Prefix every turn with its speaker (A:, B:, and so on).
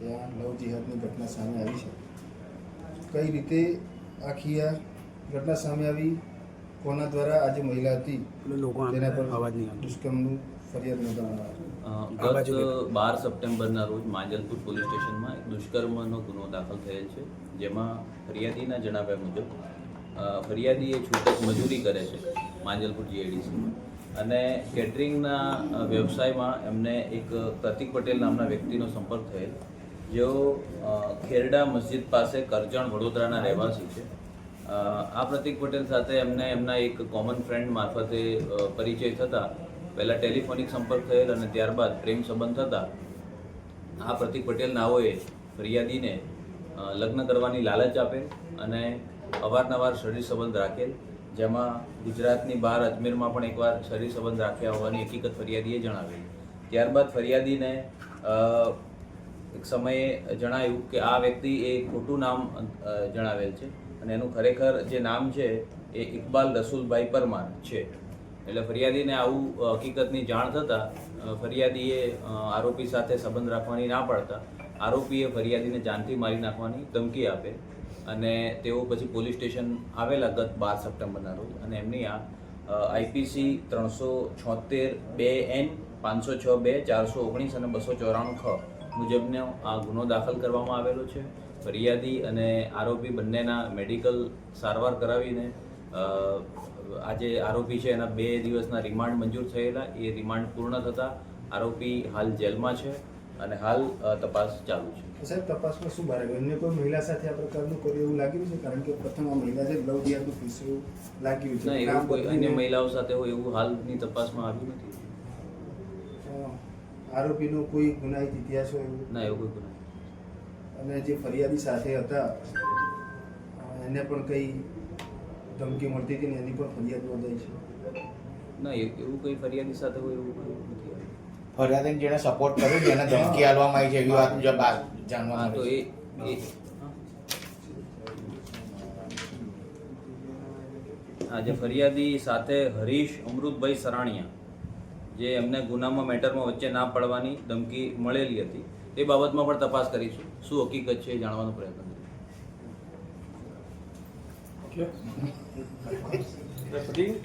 A: ત્યાં લવ જિહાદની ઘટના સામે આવી છે. કઈ રીતે આખી આ ઘટના સામે આવી, કોના દ્વારા આજે મહિલા હતી તેના પર દુષ્કર્મનું ફરિયાદ નોંધવામાં
B: ગત 12 સપ્ટેમ્બરના રોજ માંજલપુર પોલીસ સ્ટેશનમાં એક દુષ્કર્મનો ગુનો દાખલ થયેલ છે, જેમાં ફરિયાદીના જણાવ્યા મુજબ ફરિયાદી એ છૂટક મજૂરી કરે છે માંજલપુર જીઆઈડીસીમાં, અને કેટરિંગના વ્યવસાયમાં એમને એક પ્રતિક પટેલ નામના વ્યક્તિનો સંપર્ક થયેલ, જેઓ ખેરડા મસ્જિદ પાસે કરજણ વડોદરાના રહેવાસી છે. આ પ્રતિક પટેલ સાથે એમને એમના એક કોમન ફ્રેન્ડ મારફતે પરિચય થતાં પહેલાં ટેલિફોનિક સંપર્ક થયેલ અને ત્યારબાદ પ્રેમ સંબંધ થતાં આ પ્રતિક પટેલ નાઓએ ફરિયાદીને લગ્ન કરવાની લાલચ આપેલ અને અવારનવાર શરીર સંબંધ રાખેલ, જેમાં ગુજરાતની બહાર અજમેરમાં પણ એકવાર શરીર સંબંધ રાખ્યા હોવાની હકીકત ફરિયાદીએ જણાવેલી. ત્યારબાદ ફરિયાદીને એક સમયે જણાયું કે આ વ્યક્તિ એ ખોટું નામ જણાવેલ છે અને એનું ખરેખર જે નામ છે એ ઇકબાલ રસુલભાઈ પરમાર છે. એટલે ફરિયાદીને આવું હકીકતની જાણ થતાં ફરિયાદીએ આરોપી સાથે સંબંધ રાખવાની ના પાડતા આરોપીએ ફરિયાદીને જાનથી મારી નાખવાની ધમકી આપે અને તેઓ પછી પોલીસ સ્ટેશન આવેલા ગત 12 સપ્ટેમ્બરના રોજ, અને એમની આ આઈપીસી 376(2)N 506(2) 419 અને 294 ખ મુજબનો આ ગુનો દાખલ કરવામાં આવેલો છે. ફરિયાદી અને આરોપી બંનેના મેડિકલ સારવાર કરાવીને આજે આરોપી છે એના 2 દિવસના રિમાન્ડ મંજૂર થયેલા. એ રિમાન્ડ પૂર્ણ થતાં આરોપી હાલ જેલમાં છે અને હાલ તપાસ ચાલુ છે.
A: સાહેબ, તપાસમાં શું બહાર આવ્યું? અન્ય કોઈ મહિલા સાથે આ પ્રકારનું કર્યું એવું લાગ્યું છે? કારણ કે પ્રથમ આ મહિલા છે, લવ જિહાદનું કેસ એવું લાગ્યું છે.
B: ના, એવું કોઈ અન્ય મહિલાઓ સાથે હોય એવું હાલની તપાસમાં આવ્યું નથી.
A: આરોપીનો કોઈ ગુનાહિત ઇતિહાસ હોય એવું?
B: ના, એવું કોઈ ગુનો.
A: અને જે ફરિયાદી સાથે હતા એને પણ કઈ ધમકી મળતી હતી ને એની પણ ફરિયાદ નોંધાઈ છે?
B: ના, એવું કોઈ ફરિયાદી સાથે હોય એવું કોઈ નથી.
C: ફરિયાદીને જેને સપોર્ટ કર્યો જેને ધમકી આપવામાં આવી છે એવી વાત મુજબ જાણવા
B: તો
C: મળે
B: એ જે ફરિયાદી સાથે હરીશ અમૃતભાઈ સરાણીયા, જે એમને ગુનામાં મેટરમાં વચ્ચે ના પડવાની ધમકી મળેલી હતી, તે બાબતમાં પણ તપાસ કરીશું. શું હકીકત છે એ જાણવાનો પ્રયત્ન કરીશું.